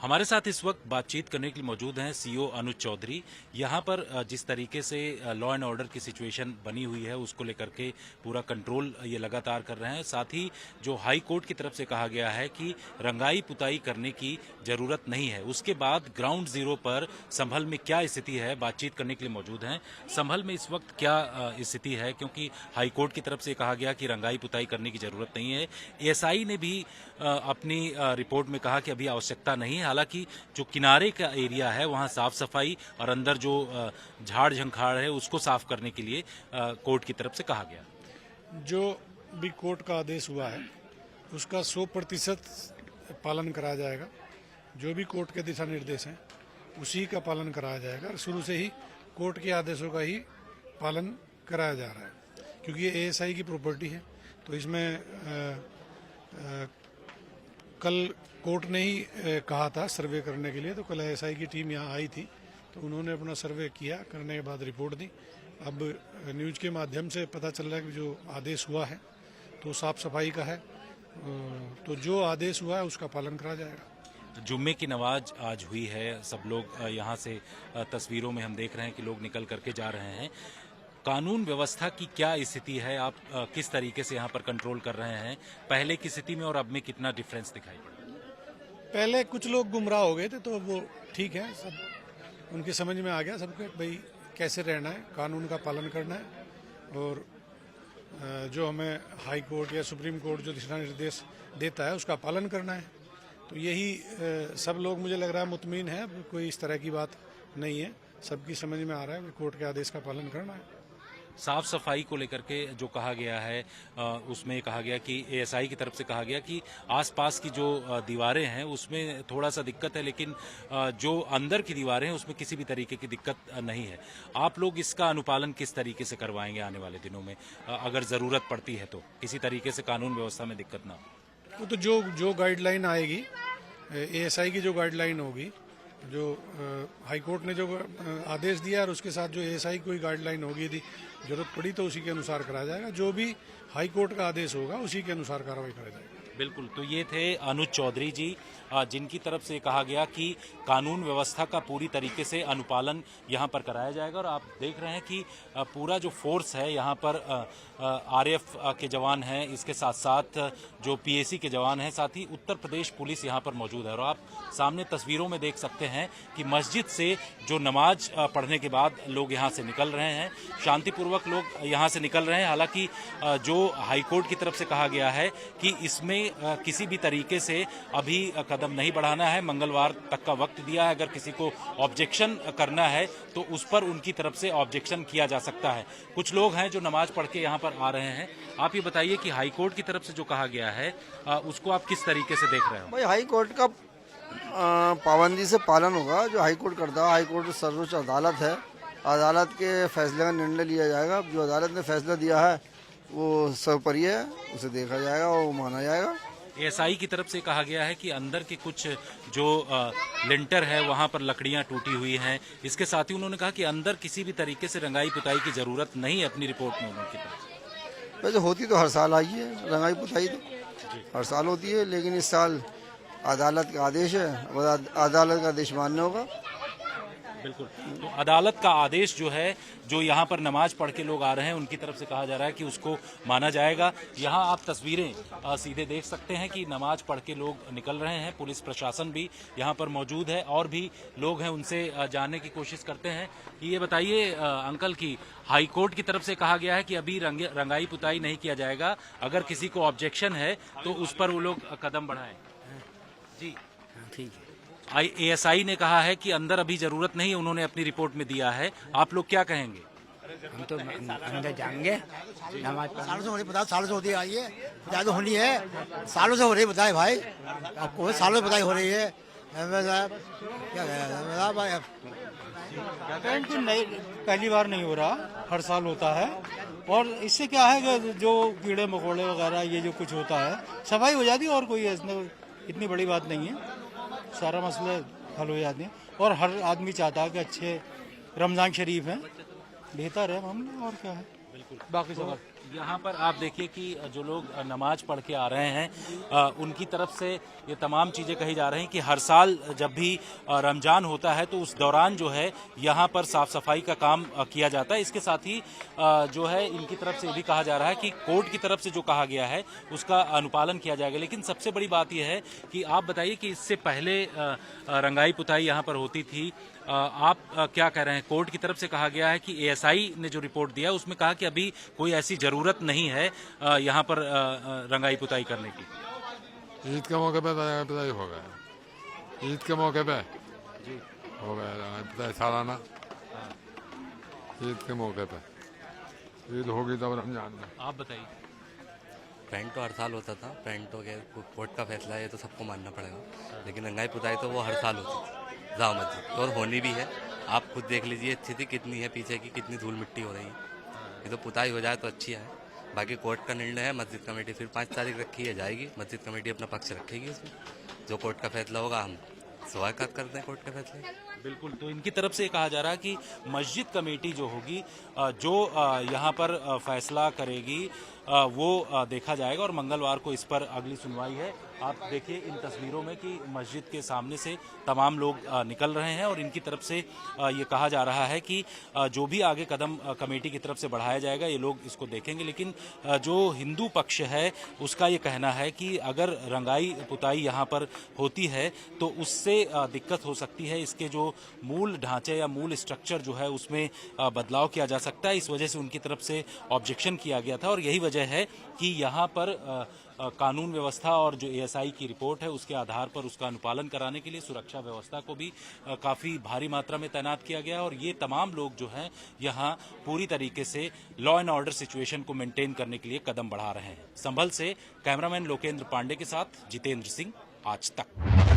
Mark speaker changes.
Speaker 1: हमारे साथ इस वक्त बातचीत करने के लिए मौजूद हैं सीओ अनुज चौधरी। यहाँ पर जिस तरीके से लॉ एंड ऑर्डर की सिचुएशन बनी हुई है उसको लेकर के पूरा कंट्रोल ये लगातार कर रहे हैं। साथ ही जो हाई कोर्ट की तरफ से कहा गया है कि रंगाई पुताई करने की जरूरत नहीं है, उसके बाद ग्राउंड जीरो पर संभल में क्या स्थिति है, बातचीत करने के लिए मौजूद हैं। संभल में इस वक्त क्या स्थिति है, क्योंकि हाई कोर्ट की तरफ से कहा गया कि रंगाई पुताई करने की जरूरत नहीं है। एएसआई ने भी अपनी रिपोर्ट में कहा कि अभी आवश्यकता नहीं है। हालांकि जो किनारे का एरिया है वहां साफ सफाई और अंदर जो झाड़ झंखाड़ है उसको साफ करने के लिए कोर्ट की तरफ से कहा गया।
Speaker 2: जो भी कोर्ट का आदेश हुआ है उसका 100% पालन कराया जाएगा। जो भी कोर्ट के दिशा निर्देश हैं उसी का पालन कराया जाएगा। शुरू से ही कोर्ट के आदेशों का ही पालन कराया जा रहा है, क्योंकि ये एएसआई की प्रॉपर्टी है। तो इसमें कल कोर्ट ने ही कहा था सर्वे करने के लिए, तो कल एएसआई की टीम यहाँ आई थी, तो उन्होंने अपना सर्वे किया, करने के बाद रिपोर्ट दी। अब न्यूज़ के माध्यम से पता चल रहा है कि जो आदेश हुआ है तो साफ सफाई का है, तो जो आदेश हुआ है उसका पालन करा जाएगा।
Speaker 1: जुम्मे की नमाज आज हुई है, सब लोग यहाँ से तस्वीरों में हम देख रहे हैं कि लोग निकल करके जा रहे हैं। कानून व्यवस्था की क्या स्थिति है, आप किस तरीके से यहाँ पर कंट्रोल कर रहे हैं? पहले की स्थिति में और अब में कितना डिफरेंस दिखाई पड़ा?
Speaker 2: पहले कुछ लोग गुमराह हो गए थे, तो वो ठीक है, सब उनकी समझ में आ गया सबके भाई कैसे रहना है, कानून का पालन करना है, और जो हमें हाई कोर्ट या सुप्रीम कोर्ट जो दिशा निर्देश देता है उसका पालन करना है। तो यही सब लोग मुझे लग रहा है मुतमीन है, कोई इस तरह की बात नहीं है, सबकी समझ में आ रहा है कि कोर्ट के आदेश का पालन करना है।
Speaker 1: साफ सफाई को लेकर के जो कहा गया है उसमें कहा गया कि एएसआई की तरफ से कहा गया कि आसपास की जो दीवारें हैं उसमें थोड़ा सा दिक्कत है, लेकिन जो अंदर की दीवारें हैं उसमें किसी भी तरीके की दिक्कत नहीं है। आप लोग इसका अनुपालन किस तरीके से करवाएंगे आने वाले दिनों में, अगर ज़रूरत पड़ती है तो, किसी तरीके से कानून व्यवस्था में दिक्कत ना हो?
Speaker 2: तो जो गाइडलाइन आएगी, एएसआई की जो गाइडलाइन होगी, जो हाई कोर्ट ने जो आदेश दिया और उसके साथ जो एएसआई कोई गाइडलाइन होगी, यदि जरूरत पड़ी तो उसी के अनुसार कराया जाएगा। जो भी हाई कोर्ट का आदेश होगा उसी के अनुसार कार्रवाई कराई जाएगी।
Speaker 1: बिल्कुल। तो ये थे अनुज चौधरी जी, जिनकी तरफ से कहा गया कि कानून व्यवस्था का पूरी तरीके से अनुपालन यहाँ पर कराया जाएगा। और आप देख रहे हैं कि पूरा जो फोर्स है यहाँ पर आरएएफ के जवान हैं, इसके साथ साथ जो पीएसी के जवान हैं, साथ ही उत्तर प्रदेश पुलिस यहाँ पर मौजूद है। और आप सामने तस्वीरों में देख सकते हैं कि मस्जिद से जो नमाज पढ़ने के बाद लोग यहाँ से निकल रहे हैं, शांतिपूर्वक लोग यहाँ से निकल रहे हैं। हालांकि जो हाईकोर्ट की तरफ से कहा गया है कि इसमें किसी भी तरीके से अभी कदम नहीं बढ़ाना है, मंगलवार तक का वक्त दिया है। अगर किसी को ऑब्जेक्शन करना है तो उस पर उनकी तरफ से ऑब्जेक्शन किया जा सकता है। कुछ लोग हैं जो नमाज पढ़ के यहाँ पर आ रहे हैं। आप ये बताइए कि हाई कोर्ट की तरफ से जो कहा गया है उसको आप किस तरीके से देख रहे हो?
Speaker 3: भाई हाई कोर्ट का पाबंदी से पालन होगा। जो हाई कोर्ट करता है, हाई कोर्ट सर्वोच्च अदालत है, अदालत के फैसले का निर्णय लिया जाएगा। जो अदालत ने फैसला दिया है वो सर्वोपरि है, उसे देखा जाएगा और माना जाएगा।
Speaker 1: एएसआई की तरफ से कहा गया है कि अंदर के कुछ जो लिंटर है वहां पर लकड़ियां टूटी हुई हैं। इसके साथ ही उन्होंने कहा कि अंदर किसी भी तरीके से रंगाई पुताई की जरूरत नहीं है। अपनी रिपोर्ट में उनकी तरफ
Speaker 3: वैसे होती तो हर साल आई है रंगाई पुताई, तो हर साल होती है, लेकिन इस साल अदालत का आदेश है, अदालत का आदेश मानना होगा।
Speaker 1: बिल्कुल। तो अदालत का आदेश जो है, जो यहाँ पर नमाज पढ़ के लोग आ रहे हैं उनकी तरफ से कहा जा रहा है कि उसको माना जाएगा। यहाँ आप तस्वीरें सीधे देख सकते हैं कि नमाज पढ़ के लोग निकल रहे हैं। पुलिस प्रशासन भी यहाँ पर मौजूद है और भी लोग हैं, उनसे जानने की कोशिश करते हैं। ये बताइए अंकल की हाई कोर्ट की तरफ से कहा गया है कि अभी रंगाई पुताई नहीं किया जाएगा, अगर किसी को ऑब्जेक्शन है तो उस पर वो लोग कदम बढ़ाएं। जी
Speaker 4: ठीक है।
Speaker 1: एएसआई ने कहा है कि अंदर अभी जरूरत नहीं है, उन्होंने अपनी रिपोर्ट में दिया है। आप लोग क्या कहेंगे?
Speaker 4: हम तो अंदर जाएंगे, नमाज
Speaker 5: सालों से हो रही बताओ, सालों से होती आई है, ज्यादा होनी है, सालों से हो रही बताए भाई, आपको सालों से बताई हो रही है।
Speaker 6: पेंट नहीं, पहली बार नहीं हो रहा, हर साल होता है। और इससे क्या है कि जो कीड़े मकोड़े वगैरह ये जो कुछ होता है सफाई हो जाती है, और कोई इतनी बड़ी बात नहीं है, सारा मसले हल हो जाते हैं। और हर आदमी चाहता है कि अच्छे रमज़ान शरीफ है, बेहतर है मामला, और क्या है।
Speaker 1: बिल्कुल।
Speaker 6: बाकी सब
Speaker 1: यहाँ पर आप देखिए कि जो लोग नमाज पढ़ के आ रहे हैं उनकी तरफ से ये तमाम चीज़ें कही जा रही हैं कि हर साल जब भी रमज़ान होता है तो उस दौरान जो है यहाँ पर साफ सफाई का काम किया जाता है। इसके साथ ही जो है इनकी तरफ से ये भी कहा जा रहा है कि कोर्ट की तरफ से जो कहा गया है उसका अनुपालन किया जाएगा। लेकिन सबसे बड़ी बात यह है कि आप बताइए कि इससे पहले रंगाई पुताई यहाँ पर होती थी, आप क्या कह रहे हैं? कोर्ट की तरफ से कहा गया है कि एएसआई ने जो रिपोर्ट दिया उसमें कहा कि अभी कोई ऐसी जरूरत नहीं है यहाँ पर रंगाई पुताई करने की।
Speaker 7: ईद के मौके पे रंगाई पुताई हो गया, ईद के मौके पे
Speaker 1: जी
Speaker 7: हो गया रंगाई पुताई सालाना, ईद के मौके पे। ईद होगी तब रमजान में।
Speaker 1: आप बताइए।
Speaker 8: पेंट तो हर साल होता था, पेंट तो कोर्ट का फैसला है, ये तो सबको मानना पड़ेगा, लेकिन रंगाई पुताई तो वो हर साल होती थी जामा मस्जिद, और होनी भी है। आप खुद देख लीजिए स्थिति कितनी है पीछे की, कितनी धूल मिट्टी हो रही है। ये तो पुताई हो जाए तो अच्छी है, बाकी कोर्ट का निर्णय है। मस्जिद कमेटी फिर 5 तारीख रखी है, जाएगी मस्जिद कमेटी, अपना पक्ष रखेगी उसमें। जो कोर्ट का फैसला होगा हम स्वागत करते हैं कोर्ट के फैसले।
Speaker 1: बिल्कुल, तो इनकी तरफ से कहा जा रहा है कि मस्जिद कमेटी जो होगी, जो यहाँ पर फैसला करेगी वो देखा जाएगा और मंगलवार को इस पर अगली सुनवाई है। आप देखिए इन तस्वीरों में कि मस्जिद के सामने से तमाम लोग निकल रहे हैं और इनकी तरफ से ये कहा जा रहा है कि जो भी आगे कदम कमेटी की तरफ से बढ़ाया जाएगा ये लोग इसको देखेंगे। लेकिन जो हिंदू पक्ष है उसका ये कहना है कि अगर रंगाई पुताई यहाँ पर होती है तो उससे दिक्कत हो सकती है, इसके जो मूल ढांचे या मूल स्ट्रक्चर जो है उसमें बदलाव किया जा सकता है। इस वजह से उनकी तरफ से ऑब्जेक्शन किया गया था और यही वजह है कि यहाँ पर कानून व्यवस्था और जो एएसआई की रिपोर्ट है उसके आधार पर उसका अनुपालन कराने के लिए सुरक्षा व्यवस्था को भी काफ़ी भारी मात्रा में तैनात किया गया और ये तमाम लोग जो हैं यहाँ पूरी तरीके से लॉ एंड ऑर्डर सिचुएशन को मेंटेन करने के लिए कदम बढ़ा रहे हैं। संभल से कैमरामैन लोकेंद्र पांडे के साथ जितेंद्र सिंह, आज तक।